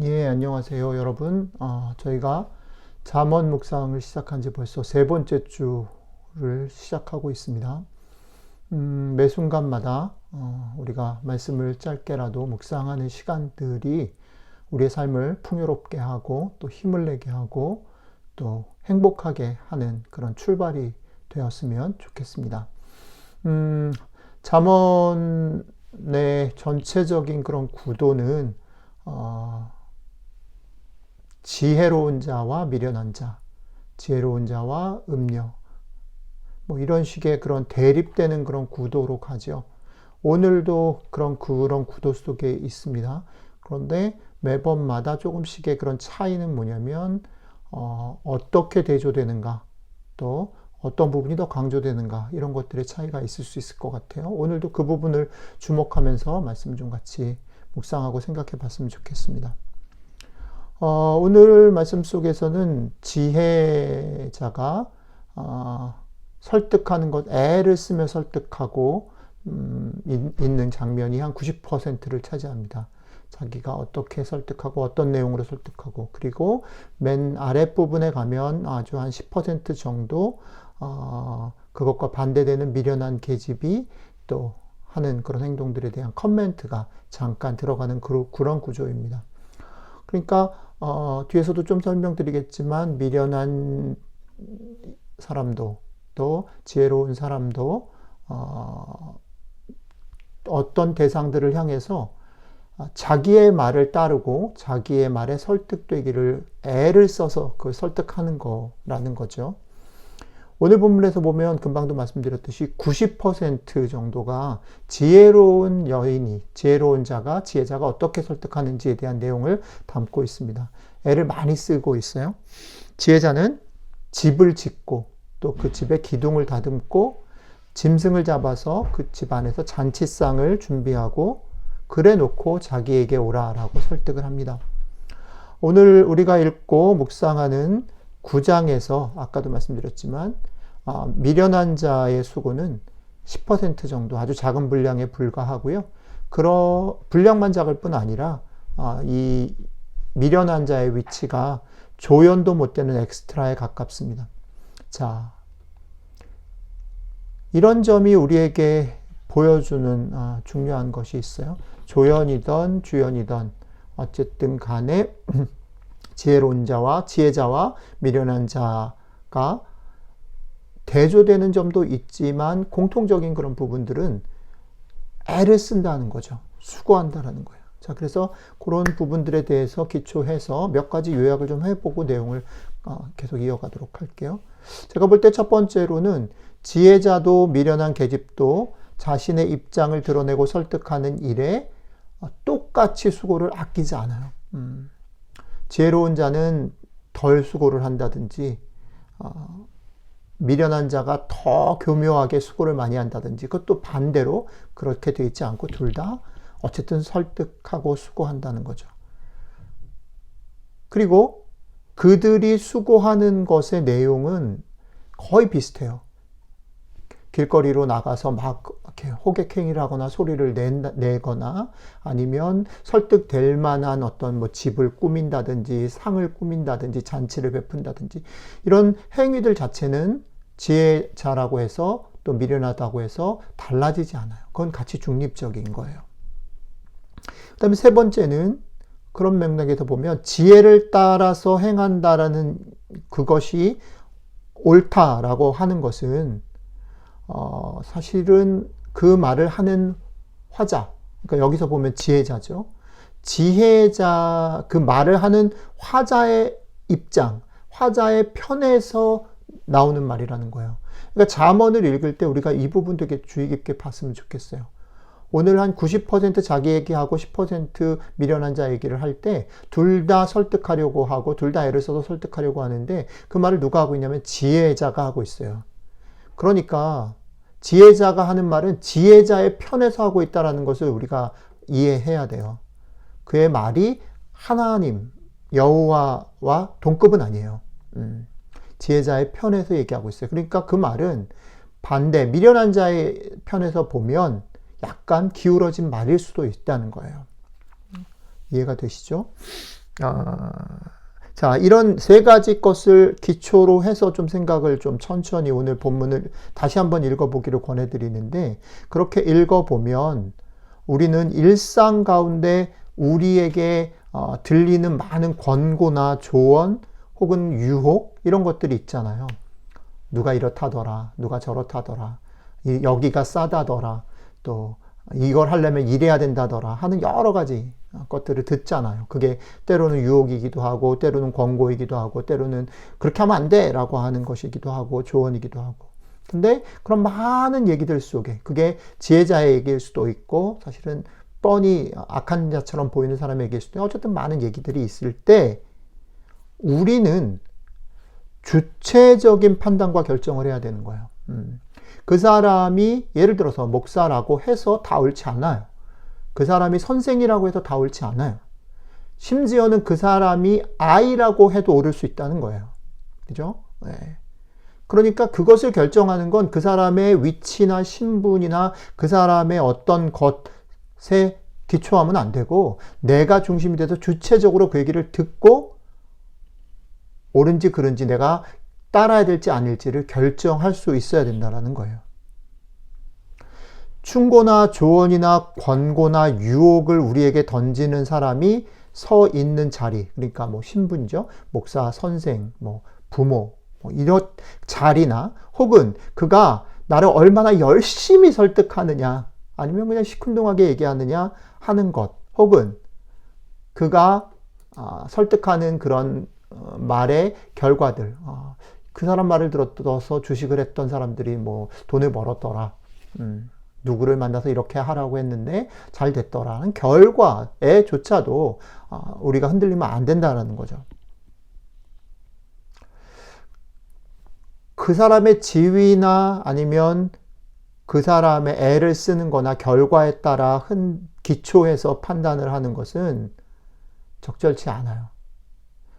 예, 안녕하세요, 여러분. 저희가 잠언 묵상을 시작한 지 벌써 세 번째 주를 시작하고 있습니다. 매 순간마다 우리가 말씀을 짧게라도 묵상하는 시간들이 우리의 삶을 풍요롭게 하고 또 힘을 내게 하고 또 행복하게 하는 그런 출발이 되었으면 좋겠습니다. 잠언의 전체적인 그런 구도는 지혜로운 자와 미련한 자, 지혜로운 자와 음녀, 뭐 이런 식의 그런 대립되는 그런 구도로 가죠. 오늘도 그런 구도 속에 있습니다. 그런데 매번마다 조금씩의 그런 차이는 뭐냐면 어떻게 대조되는가, 또 어떤 부분이 더 강조되는가, 이런 것들의 차이가 있을 수 있을 것 같아요. 오늘도 그 부분을 주목하면서 말씀 좀 같이 묵상하고 생각해 봤으면 좋겠습니다. 오늘 말씀 속에서는 지혜자가 설득하는 것, 애를 쓰며 설득하고 있는 장면이 한 90%를 차지합니다. 자기가 어떻게 설득하고 어떤 내용으로 설득하고, 그리고 맨 아랫부분에 가면 아주 한 10% 정도 그것과 반대되는 미련한 계집이 또 하는 그런 행동들에 대한 커멘트가 잠깐 들어가는 그런 구조입니다. 그러니까 뒤에서도 좀 설명드리겠지만 미련한 사람도 또 지혜로운 사람도 어떤 대상들을 향해서 자기의 말을 따르고 자기의 말에 설득되기를 애를 써서 그걸 설득하는 거라는 거죠. 오늘 본문에서 보면 금방도 말씀드렸듯이 90% 정도가 지혜로운 여인이, 지혜로운 자가, 지혜자가 어떻게 설득하는지에 대한 내용을 담고 있습니다. 애를 많이 쓰고 있어요. 지혜자는 집을 짓고 또 그 집에 기둥을 다듬고 짐승을 잡아서 그 집 안에서 잔치상을 준비하고 그래 놓고 자기에게 오라라고 설득을 합니다. 오늘 우리가 읽고 묵상하는 9장에서 아까도 말씀드렸지만 미련한 자의 수고는 10% 정도 아주 작은 분량에 불과하고요. 분량만 작을 뿐 아니라 이 미련한 자의 위치가 조연도 못 되는 엑스트라에 가깝습니다. 자, 이런 점이 우리에게 보여주는 중요한 것이 있어요. 조연이든 주연이든 어쨌든 간에 지혜로운 자와 지혜자와 미련한 자가 대조되는 점도 있지만 공통적인 그런 부분들은 애를 쓴다는 거죠. 수고한다라는 거예요. 자, 그래서 그런 부분들에 대해서 기초해서 몇 가지 요약을 좀 해보고 내용을 계속 이어가도록 할게요. 제가 볼 때 첫 번째로는 지혜자도 미련한 계집도 자신의 입장을 드러내고 설득하는 일에 똑같이 수고를 아끼지 않아요. 지혜로운 자는 덜 수고를 한다든지 미련한 자가 더 교묘하게 수고를 많이 한다든지, 그것도 반대로 그렇게 되어 있지 않고 둘 다 어쨌든 설득하고 수고한다는 거죠. 그리고 그들이 수고하는 것의 내용은 거의 비슷해요. 길거리로 나가서 막 이렇게 호객행위를 하거나 소리를 내거나 아니면 설득될 만한 어떤 뭐 집을 꾸민다든지 상을 꾸민다든지 잔치를 베푼다든지 이런 행위들 자체는 지혜자라고 해서 또 미련하다고 해서 달라지지 않아요. 그건 같이 중립적인 거예요. 그 다음에 세 번째는 그런 맥락에서 보면 지혜를 따라서 행한다라는 그것이 옳다라고 하는 것은 사실은 그 말을 하는 화자, 그러니까 여기서 보면 지혜자죠. 지혜자, 그 말을 하는 화자의 입장, 화자의 편에서 나오는 말이라는 거예요. 그러니까 잠언을 읽을 때 우리가 이 부분 되게 주의 깊게 봤으면 좋겠어요. 오늘 한 90% 자기 얘기하고 10% 미련한 자 얘기를 할 때 둘 다 설득하려고 하고 둘 다 애를 써서 설득하려고 하는데 그 말을 누가 하고 있냐면 지혜자가 하고 있어요. 그러니까 지혜자가 하는 말은 지혜자의 편에서 하고 있다는 것을 우리가 이해해야 돼요. 그의 말이 하나님, 여호와와 동급은 아니에요. 지혜자의 편에서 얘기하고 있어요. 그러니까 그 말은 반대, 미련한 자의 편에서 보면 약간 기울어진 말일 수도 있다는 거예요. 이해가 되시죠? 아, 자, 이런 세 가지 것을 기초로 해서 좀 생각을 좀 천천히 오늘 본문을 다시 한번 읽어보기를 권해드리는데, 그렇게 읽어보면 우리는 일상 가운데 우리에게 들리는 많은 권고나 조언 혹은 유혹 이런 것들이 있잖아요. 누가 이렇다더라, 누가 저렇다더라, 여기가 싸다더라, 또 이걸 하려면 이래야 된다더라 하는 여러 가지 것들을 듣잖아요. 그게 때로는 유혹이기도 하고, 때로는 권고이기도 하고, 때로는 그렇게 하면 안 돼! 라고 하는 것이기도 하고, 조언이기도 하고. 근데 그런 많은 얘기들 속에, 그게 지혜자의 얘기일 수도 있고, 사실은 뻔히 악한 자처럼 보이는 사람의 얘기일 수도 있고, 어쨌든 많은 얘기들이 있을 때, 우리는 주체적인 판단과 결정을 해야 되는 거예요. 그 사람이 예를 들어서 목사라고 해서 다 옳지 않아요. 그 사람이 선생이라고 해서 다 옳지 않아요. 심지어는 그 사람이 아이라고 해도 옳을 수 있다는 거예요. 그죠? 네. 그러니까 그것을 결정하는 건 그 사람의 위치나 신분이나 그 사람의 어떤 것에 기초하면 안 되고, 내가 중심이 돼서 주체적으로 그 얘기를 듣고 옳은지 그른지 내가 따라야 될지 아닐지를 결정할 수 있어야 된다는 거예요. 충고나 조언이나 권고나 유혹을 우리에게 던지는 사람이 서 있는 자리, 그러니까 뭐 신분이죠. 목사, 선생, 뭐 부모, 뭐 이런 자리나, 혹은 그가 나를 얼마나 열심히 설득하느냐, 아니면 그냥 시큰둥하게 얘기하느냐 하는 것, 혹은 그가 설득하는 그런 말의 결과들, 그 사람 말을 들어서 주식을 했던 사람들이 뭐 돈을 벌었더라, 누구를 만나서 이렇게 하라고 했는데 잘 됐더라는 결과에조차도 우리가 흔들리면 안 된다는 거죠. 그 사람의 지위나 아니면 그 사람의 애를 쓰는 거나 결과에 따라 기초해서 판단을 하는 것은 적절치 않아요.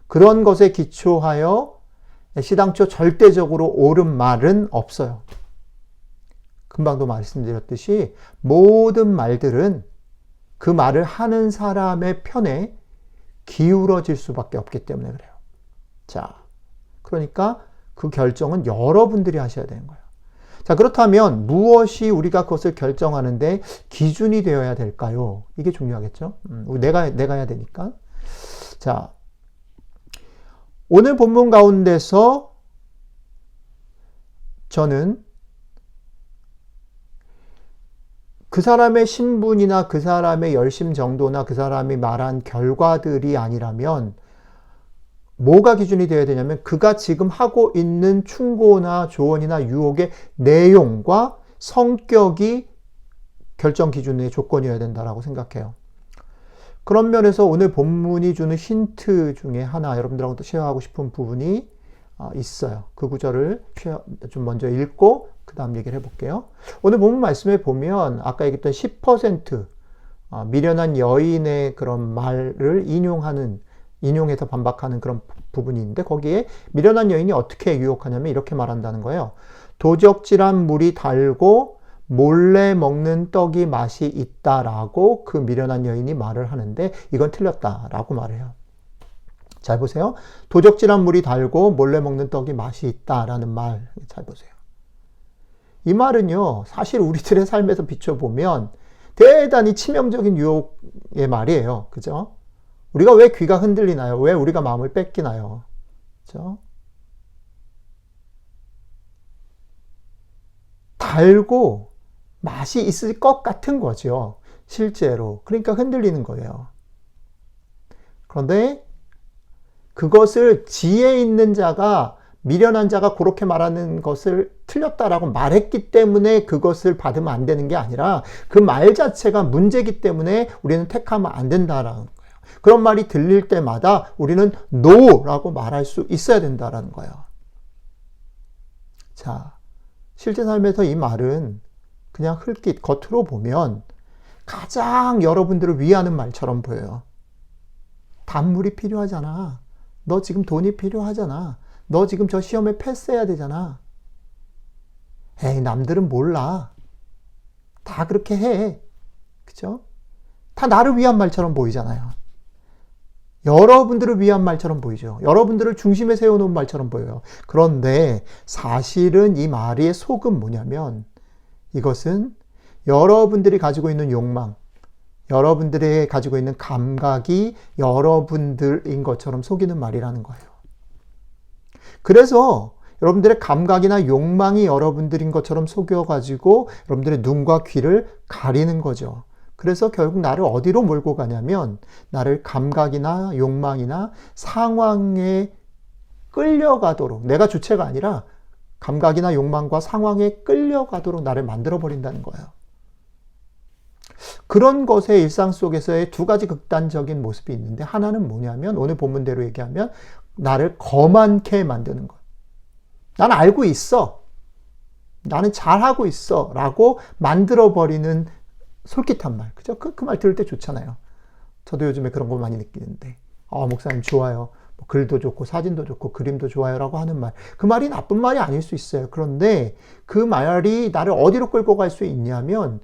그런 것에 기초하여 시당초 절대적으로 옳은 말은 없어요. 금방도 말씀드렸듯이 모든 말들은 그 말을 하는 사람의 편에 기울어질 수밖에 없기 때문에 그래요. 자, 그러니까 그 결정은 여러분들이 하셔야 되는 거예요. 자, 그렇다면 무엇이 우리가 그것을 결정하는데 기준이 되어야 될까요? 이게 중요하겠죠? 내가 해야 되니까. 자, 오늘 본문 가운데서 저는 그 사람의 신분이나 그 사람의 열심 정도나 그 사람이 말한 결과들이 아니라면 뭐가 기준이 되어야 되냐면 그가 지금 하고 있는 충고나 조언이나 유혹의 내용과 성격이 결정 기준의 조건이어야 된다고 생각해요. 그런 면에서 오늘 본문이 주는 힌트 중에 하나 여러분들하고 쉐어하고 싶은 부분이 있어요. 그 구절을 좀 먼저 읽고 그 다음 얘기를 해볼게요. 오늘 본문 말씀에 보면 아까 얘기했던 10% 미련한 여인의 그런 말을 인용해서 반박하는 그런 부분이 있는데 거기에 미련한 여인이 어떻게 유혹하냐면 이렇게 말한다는 거예요. 도적질한 물이 달고 몰래 먹는 떡이 맛이 있다라고 그 미련한 여인이 말을 하는데 이건 틀렸다라고 말해요. 잘 보세요. 도적질한 물이 달고 몰래 먹는 떡이 맛이 있다라는 말 잘 보세요. 이 말은요, 사실 우리들의 삶에서 비춰보면 대단히 치명적인 유혹의 말이에요. 그죠? 우리가 왜 귀가 흔들리나요? 왜 우리가 마음을 뺏기나요? 그죠? 달고 맛이 있을 것 같은 거죠. 실제로. 그러니까 흔들리는 거예요. 그런데 그것을 지혜 있는 자가, 미련한 자가 그렇게 말하는 것을 틀렸다라고 말했기 때문에 그것을 받으면 안 되는 게 아니라 그 말 자체가 문제이기 때문에 우리는 택하면 안 된다라는 거예요. 그런 말이 들릴 때마다 우리는 NO라고 말할 수 있어야 된다라는 거예요. 자, 실제 삶에서 이 말은 그냥 겉으로 보면 가장 여러분들을 위하는 말처럼 보여요. 단물이 필요하잖아. 너 지금 돈이 필요하잖아. 너 지금 저 시험에 패스해야 되잖아. 에이, 남들은 몰라. 다 그렇게 해. 그죠? 다 나를 위한 말처럼 보이잖아요. 여러분들을 위한 말처럼 보이죠. 여러분들을 중심에 세워놓은 말처럼 보여요. 그런데 사실은 이 말의 속은 뭐냐면 이것은 여러분들이 가지고 있는 욕망, 여러분들이 가지고 있는 감각이 여러분들인 것처럼 속이는 말이라는 거예요. 그래서 여러분들의 감각이나 욕망이 여러분들인 것처럼 속여가지고 여러분들의 눈과 귀를 가리는 거죠. 그래서 결국 나를 어디로 몰고 가냐면 나를 감각이나 욕망이나 상황에 끌려가도록, 내가 주체가 아니라 감각이나 욕망과 상황에 끌려가도록 나를 만들어버린다는 거예요. 그런 것의 일상 속에서의 두 가지 극단적인 모습이 있는데, 하나는 뭐냐면 오늘 본문대로 얘기하면 나를 거만케 만드는 거예요. 나는 알고 있어. 나는 잘하고 있어. 라고 만들어버리는 솔깃한 말. 그죠? 그 말 들을 때 좋잖아요. 저도 요즘에 그런 거 많이 느끼는데. 목사님 좋아요. 글도 좋고 사진도 좋고 그림도 좋아요. 라고 하는 말. 그 말이 나쁜 말이 아닐 수 있어요. 그런데 그 말이 나를 어디로 끌고 갈 수 있냐면,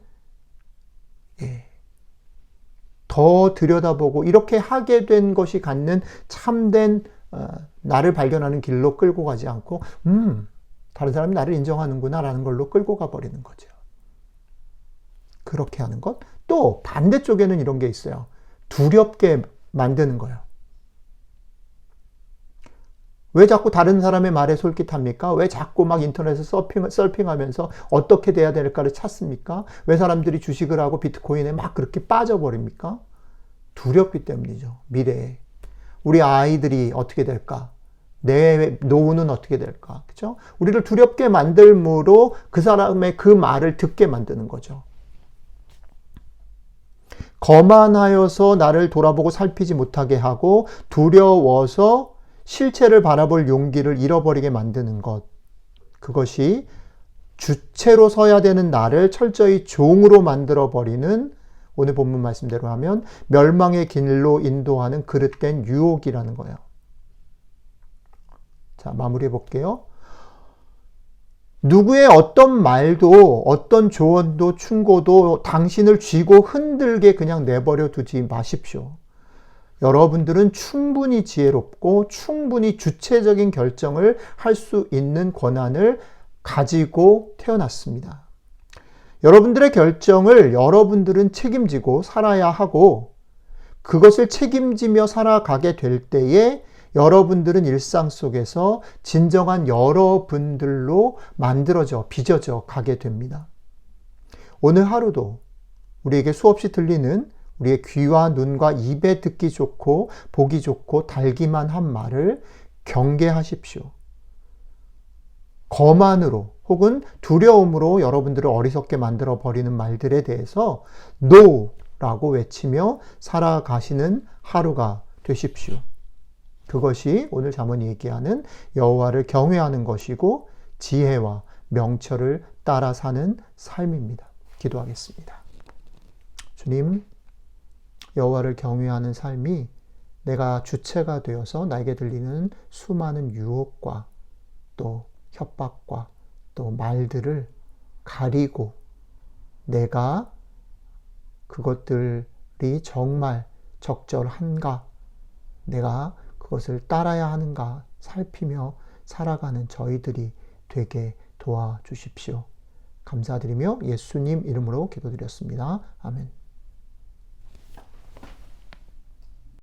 더 들여다보고 이렇게 하게 된 것이 갖는 참된 나를 발견하는 길로 끌고 가지 않고 다른 사람이 나를 인정하는구나 라는 걸로 끌고 가버리는 거죠. 그렇게 하는 것. 또 반대쪽에는 이런 게 있어요. 두렵게 만드는 거예요. 왜 자꾸 다른 사람의 말에 솔깃합니까? 왜 자꾸 막 인터넷에 서핑하면서 어떻게 돼야 될까를 찾습니까? 왜 사람들이 주식을 하고 비트코인에 막 그렇게 빠져버립니까? 두렵기 때문이죠. 미래에. 우리 아이들이 어떻게 될까? 내 노후는 어떻게 될까? 그죠? 우리를 두렵게 만들므로 그 사람의 그 말을 듣게 만드는 거죠. 거만하여서 나를 돌아보고 살피지 못하게 하고 두려워서 실체를 바라볼 용기를 잃어버리게 만드는 것. 그것이 주체로 서야 되는 나를 철저히 종으로 만들어버리는, 오늘 본문 말씀대로 하면 멸망의 길로 인도하는 그릇된 유혹이라는 거예요. 자, 마무리해 볼게요. 누구의 어떤 말도 어떤 조언도 충고도 당신을 쥐고 흔들게 그냥 내버려 두지 마십시오. 여러분들은 충분히 지혜롭고 충분히 주체적인 결정을 할 수 있는 권한을 가지고 태어났습니다. 여러분들의 결정을 여러분들은 책임지고 살아야 하고, 그것을 책임지며 살아가게 될 때에 여러분들은 일상 속에서 진정한 여러분들로 빚어져 가게 됩니다. 오늘 하루도 우리에게 수없이 들리는 우리의 귀와 눈과 입에 듣기 좋고 보기 좋고 달기만 한 말을 경계하십시오. 거만으로 혹은 두려움으로 여러분들을 어리석게 만들어 버리는 말들에 대해서 NO라고 외치며 살아가시는 하루가 되십시오. 그것이 오늘 잠언이 얘기하는 여호와를 경외하는 것이고 지혜와 명철을 따라 사는 삶입니다. 기도하겠습니다. 주님, 여호와를 경외하는 삶이 내가 주체가 되어서 나에게 들리는 수많은 유혹과 또 협박과 또 말들을 가리고 내가 그것들이 정말 적절한가, 내가 그것을 따라야 하는가 살피며 살아가는 저희들이 되게 도와주십시오. 감사드리며 예수님 이름으로 기도드렸습니다. 아멘.